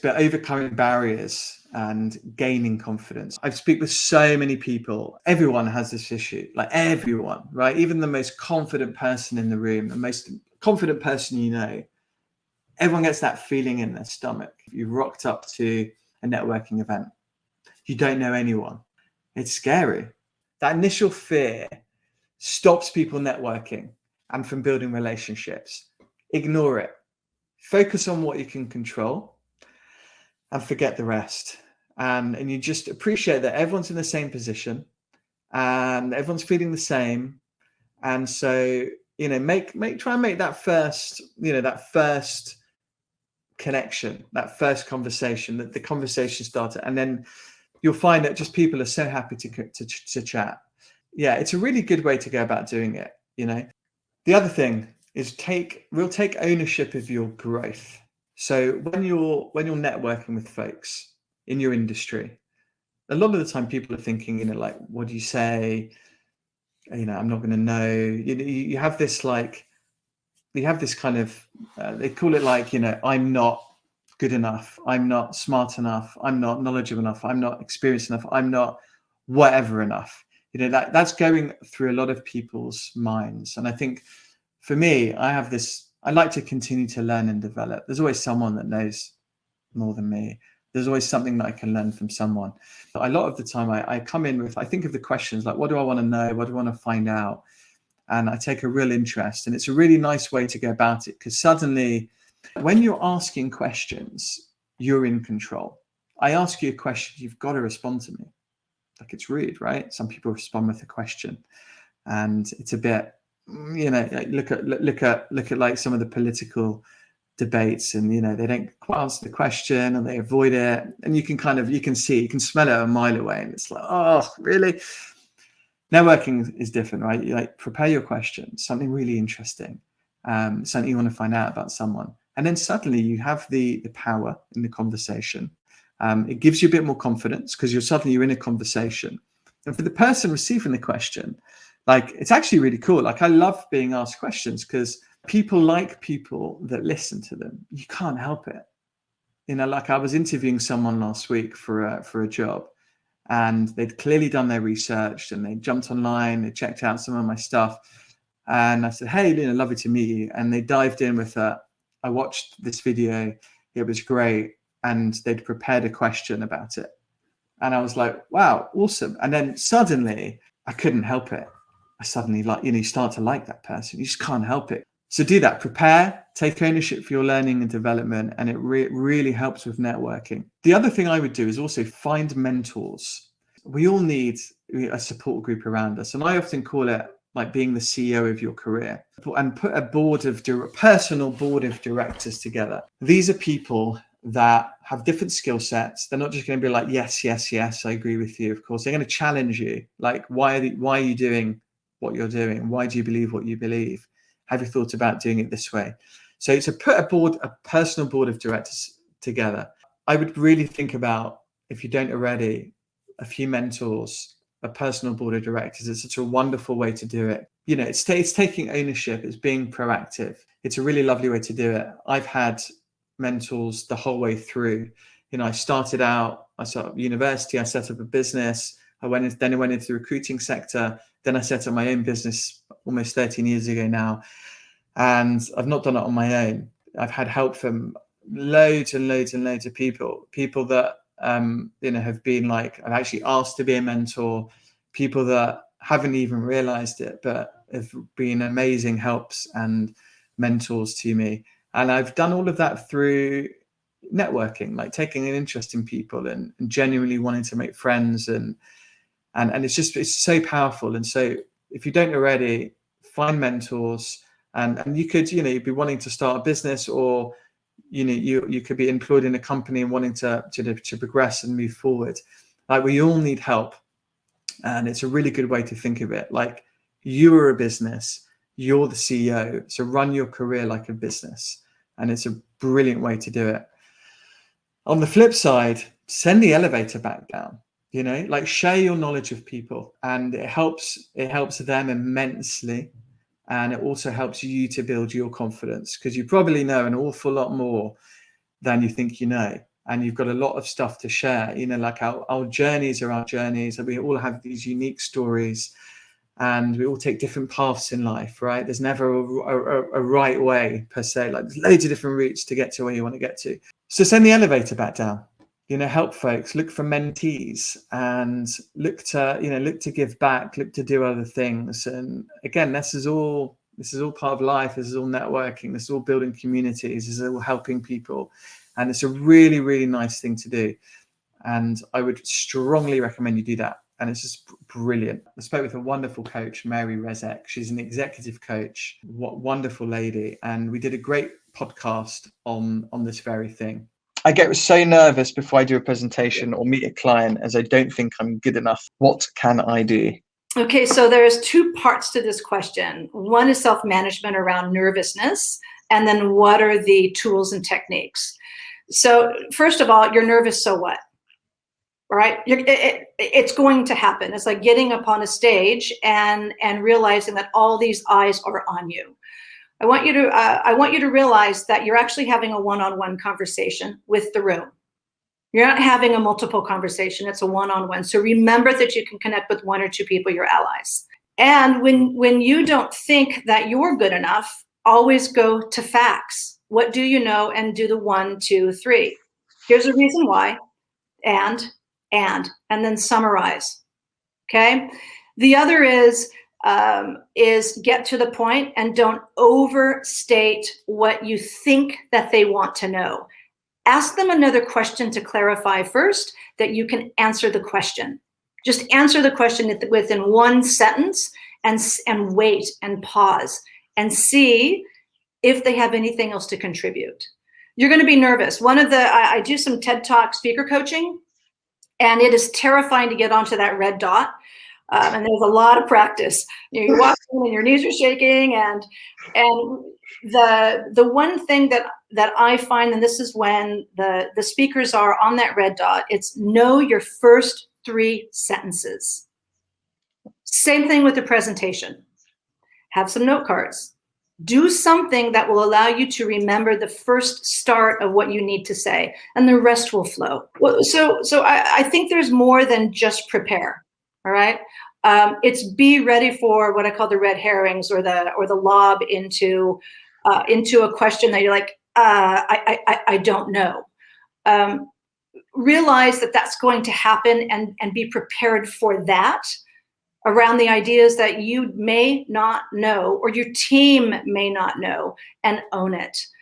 but overcoming barriers and gaining confidence. I speak with so many people. Everyone has this issue, like everyone, right? Even the most confident person in the room, the most confident person you know, everyone gets that feeling in their stomach. You've rocked up to a networking event. You don't know anyone. It's scary. That initial fear stops people networking and from building relationships. Ignore it. Focus on what you can control and forget the rest. And you just appreciate that everyone's in the same position and everyone's feeling the same. And so, try and make that first, that first connection, that first conversation, that the conversation started. And then you'll find that just people are so happy to chat. Yeah, it's a really good way to go about doing it. The other thing is take ownership of your growth. So when you're networking with folks in your industry, a lot of the time people are thinking, like, what do you say? I'm not going to know. You have this kind of, they call it like, I'm not good enough. I'm not smart enough. I'm not knowledgeable enough. I'm not experienced enough. I'm not whatever enough. That's going through a lot of people's minds. And I think for me, I like to continue to learn and develop. There's always someone that knows more than me. There's always something that I can learn from someone. But a lot of the time I come in with, I think of the questions like, what do I want to know? What do I want to find out? And I take a real interest. And it's a really nice way to go about it, because suddenly when you're asking questions, you're in control. I ask you a question, you've got to respond to me. Like, it's rude, right? Some people respond with a question and it's a bit, look at like some of the political debates, and they don't quite answer the question and they avoid it, and you can smell it a mile away, and it's like, oh, really? Networking is different, right? You prepare your questions, something really interesting, something you want to find out about someone, and then suddenly you have the power in the conversation. It gives you a bit more confidence because you're in a conversation, and for the person receiving the question, it's actually really cool. I love being asked questions because people like people that listen to them. You can't help it. I was interviewing someone last week for a job, and they'd clearly done their research and they jumped online, they checked out some of my stuff. And I said, hey, lovely to meet you. And they dived in with I watched this video. It was great. And they'd prepared a question about it. And I was like, wow, awesome. And then suddenly I couldn't help it. I suddenly you start to like that person. You just can't help it. So do that, prepare, take ownership for your learning and development, and it really helps with networking. The other thing I would do is also find mentors. We all need a support group around us. And I often call it like being the CEO of your career, and put a personal board of directors together. These are people that have different skill sets. They're not just going to be like, yes, yes, yes, I agree with you. Of course, they're going to challenge you. Like, why are you doing what you're doing? Why do you believe what you believe? Have you thought about doing it this way? So to put a personal board of directors together, I would really think about, if you don't already, a few mentors, a personal board of directors. It's such a wonderful way to do it. It's taking ownership. It's being proactive. It's a really lovely way to do it. I've had mentors the whole way through. I started out university, I set up a business. I went into the recruiting sector. Then I set up my own business almost 13 years ago now. And I've not done it on my own. I've had help from loads and loads and loads of people that, have been I've actually asked to be a mentor, people that haven't even realized it, but have been amazing helps and mentors to me. And I've done all of that through networking, taking an interest in people and genuinely wanting to make friends. And it's so powerful. And so if you don't already, find mentors, and you could, you'd be wanting to start a business, or, you could be employed in a company and wanting to progress and move forward. We all need help. And it's a really good way to think of it. You are a business, you're the CEO. So run your career like a business. And it's a brilliant way to do it. On the flip side, send the elevator back down. Share your knowledge with people, and it helps them immensely. And it also helps you to build your confidence, because you probably know an awful lot more than you think you know. and you've got a lot of stuff to share. You know, like our journeys are our journeys, and we all have these unique stories, and we all take different paths in life, right? There's never a right way per se. Like, there's loads of different routes to get to where you want to get to. So send the elevator back down. You know, help folks, look for mentees, and look to give back, look to do other things. And again, this is all part of life. This is all networking. This is all building communities. This is all helping people, and it's a really, really nice thing to do. And I would strongly recommend you do that. And it's just brilliant. I spoke with a wonderful coach, Mary Rezek. She's an executive coach. What wonderful lady. And we did a great podcast on this very thing. I get so nervous before I do a presentation or meet a client, as I don't think I'm good enough. What can I do? Okay, so there's two parts to this question. One is self-management around nervousness, and then what are the tools and techniques? So first of all, you're nervous, so what? All right, it's going to happen. It's like getting up on a stage and realizing that all these eyes are on you. I want you to realize that you're actually having a one-on-one conversation with the room. You're not having a multiple conversation. It's a one-on-one. So remember that you can connect with one or two people, your allies. And when you don't think that you're good enough, always go to facts. What do you know? And do the 1, 2, 3. Here's a reason why. And then summarize. Okay. The other is get to the point and don't overstate what you think that they want to know. Ask them another question to clarify first that you can answer the question. Just answer the question within one sentence and wait and pause and see if they have anything else to contribute. You're going to be nervous. I do some TED Talk speaker coaching, and it is terrifying to get onto that red dot. And there's a lot of practice. You walk in and your knees are shaking, and the one thing that I find, and this is when the speakers are on that red dot, it's know your first 3 sentences. Same thing with the presentation. Have some note cards. Do something that will allow you to remember the first start of what you need to say, and the rest will flow. So I think there's more than just prepare. All right. It's be ready for what I call the red herrings, or the lob into a question that you're like, I don't know. Realize that that's going to happen, and be prepared for that around the ideas that you may not know or your team may not know, and own it.